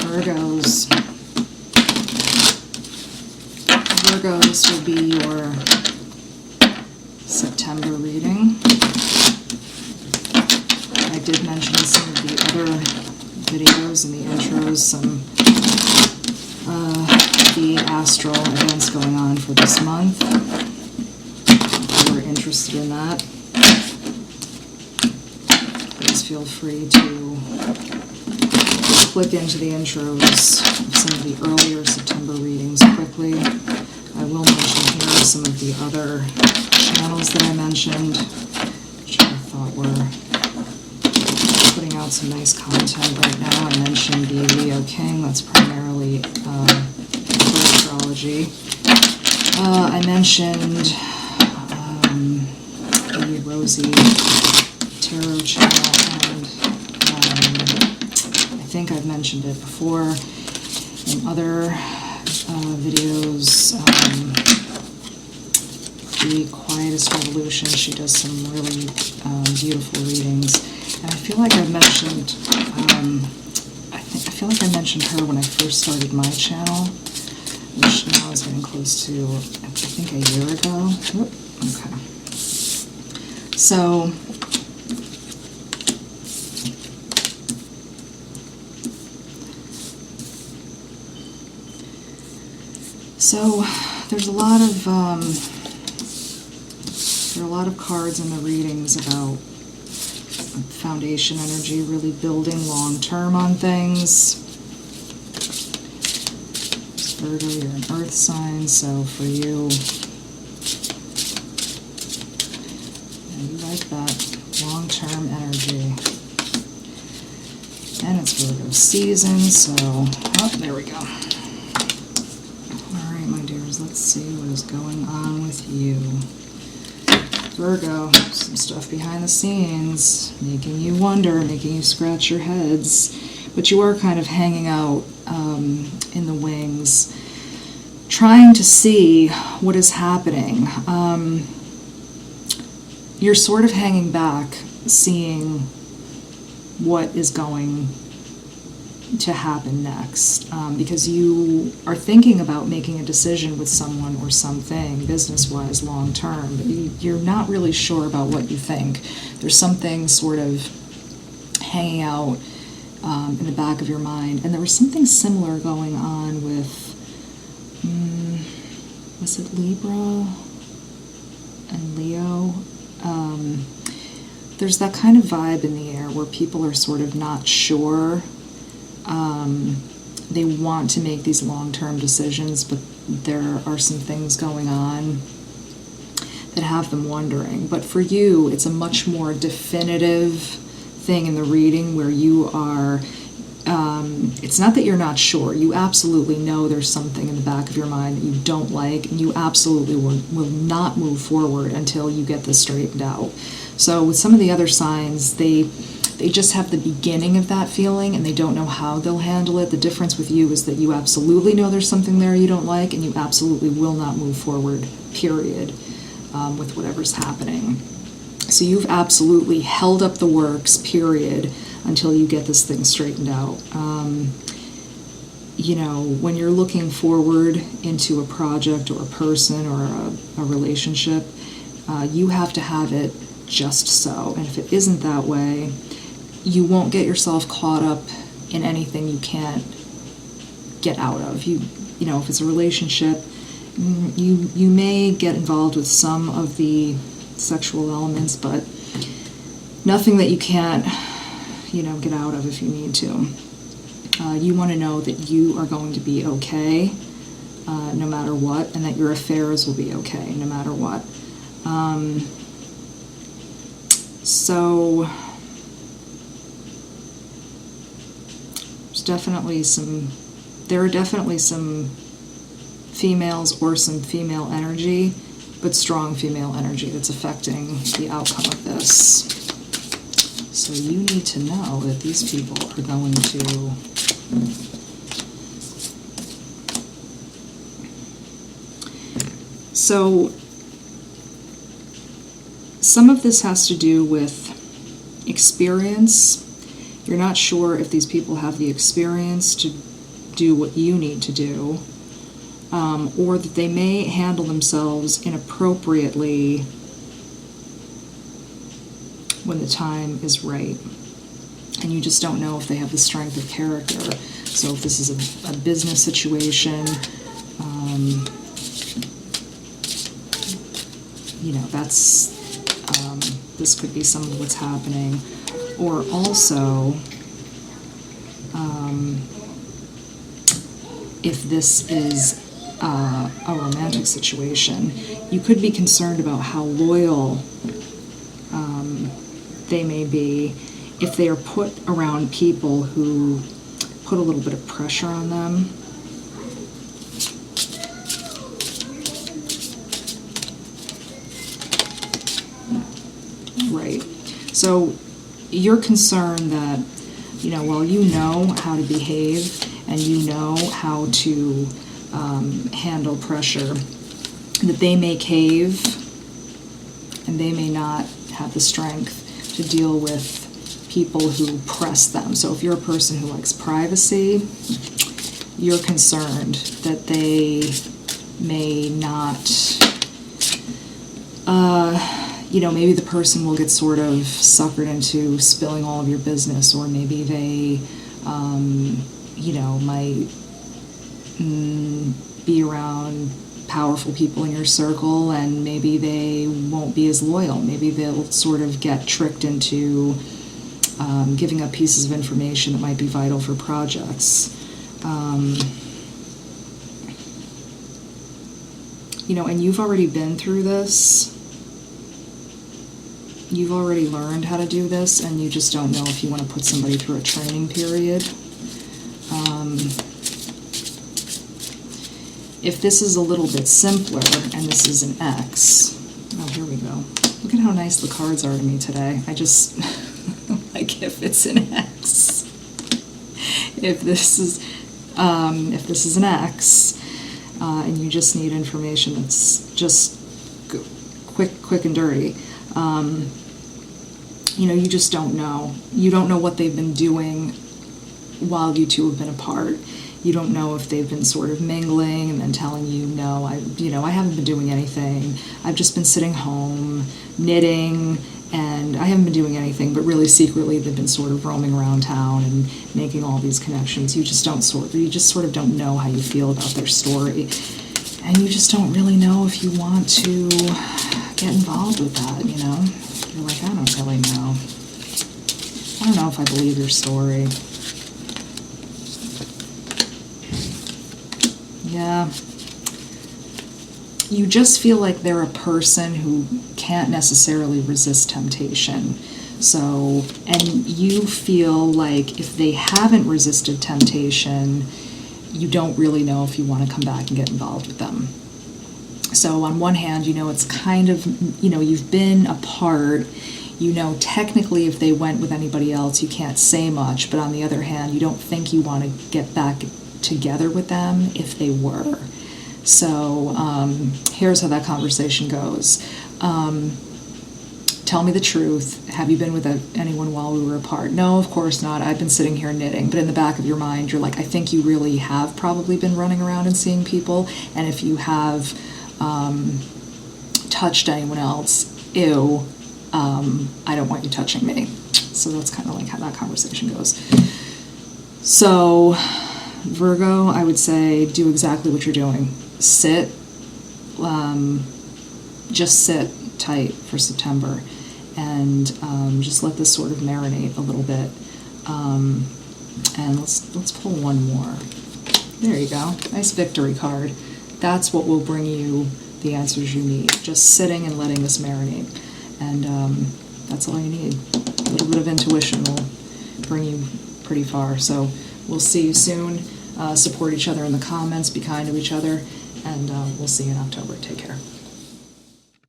Virgo, this will be your September reading. I did mention in some of the other videos and the intros some the astral events going on for this month. If you were interested in that, please feel free to click into the intros of some of the earlier September readings quickly. I will mention here some of the other channels that I mentioned, which I thought were putting out some nice content right now. I mentioned the Leo King, that's primarily astrology. I mentioned the Rosie Tarot channel, and I think I've mentioned it before in other videos. The Quietest Revolution, she does some really beautiful readings. And I feel like I've mentioned, I feel like I mentioned her when I first started my channel, which now is getting close to, I think, a year ago. Oop, okay. So there's a lot of there are a lot of cards in the readings about foundation energy, really building long term on things. Virgo, you're an earth sign, so for you, you like that long term energy. And it's Virgo season, so, oh, there we go. Alright, my dears, let's see what is going on with you. Virgo, some stuff behind the scenes, making you wonder, making you scratch your heads, but you are kind of hanging out in the wings, trying to see what is happening. You're sort of hanging back, seeing what is going to happen next, because you are thinking about making a decision with someone or something business-wise long term, but you're not really sure about what you think. There's something sort of hanging out in the back of your mind, and there was something similar going on with was it Libra and Leo? There's that kind of vibe in the air where people are sort of not sure. They want to make these long-term decisions, but there are some things going on that have them wondering. But for you, it's a much more definitive thing in the reading where you are, it's not that you're not sure. You absolutely know there's something in the back of your mind that you don't like, and you absolutely will not move forward until you get this straightened out. So with some of the other signs, they just have the beginning of that feeling and they don't know how they'll handle it. The difference with you is that you absolutely know there's something there you don't like, and you absolutely will not move forward, period, with whatever's happening. So you've absolutely held up the works, period, until you get this thing straightened out. You know, when you're looking forward into a project or a person or a relationship, you have to have it just so. And if it isn't that way, you won't get yourself caught up in anything you can't get out of. You know, if it's a relationship, you may get involved with some of the sexual elements, but nothing that you can't, get out of if you need to. You want to know that you are going to be okay no matter what, and that your affairs will be okay no matter what. So there are definitely some females or some female energy, but strong female energy that's affecting the outcome of this. So you need to know that these people are going to So some of this has to do with experience. You're not sure if these people have the experience do what you need to do, or that they may handle themselves inappropriately when the time is right. And you just don't know if they have the strength of character. So if this is a business situation, that's this could be some of what's happening. Or also, if this is a romantic situation, you could be concerned about how loyal they may be if they are put around people who put a little bit of pressure on them. Right. So you're concerned that, while you know how to behave and you know how to handle pressure, that they may cave and they may not have the strength to deal with people who press them. So if you're a person who likes privacy, you're concerned that they may not, maybe the person will get sort of suckered into spilling all of your business, or maybe they, might be around powerful people in your circle, and maybe they won't be as loyal. Maybe they'll sort of get tricked into giving up pieces of information that might be vital for projects. And you've already been through this. You've already learned how to do this, and you just don't know if you want to put somebody through a training period. If this is a little bit simpler, and this is an X, oh, here we go. Look at how nice the cards are to me today. I just, like, if it's an X. If this is an X, and you just need information that's just quick and dirty, you just don't know. You don't know what they've been doing while you two have been apart. You don't know if they've been sort of mingling and then telling you, no, I haven't been doing anything. I've just been sitting home, knitting, and I haven't been doing anything, but really secretly they've been sort of roaming around town and making all these connections. You just sort of don't know how you feel about their story. And you just don't really know if you want to get involved with that, You're like, I don't really know. I don't know if I believe your story. Yeah. You just feel like they're a person who can't necessarily resist temptation. So, and you feel like if they haven't resisted temptation, you don't really know if you want to come back and get involved with them. So on one hand, it's kind of, you've been apart. Technically if they went with anybody else, you can't say much. But on the other hand, you don't think you want to get back together with them if they were. So here's how that conversation goes. Tell me the truth. Have you been with anyone while we were apart? No, of course not. I've been sitting here knitting. But in the back of your mind, you're like, I think you really have probably been running around and seeing people. And if you have touched anyone else, ew, I don't want you touching me. So that's kind of like how that conversation goes. So Virgo, I would say do exactly what you're doing. Sit, just sit tight for September, and just let this sort of marinate a little bit. And let's pull one more. There you go. Nice victory card. That's what will bring you the answers you need. Just sitting and letting this marinate. And that's all you need. A little bit of intuition will bring you pretty far. So we'll see you soon. Support each other in the comments. Be kind to each other. And we'll see you in October. Take care.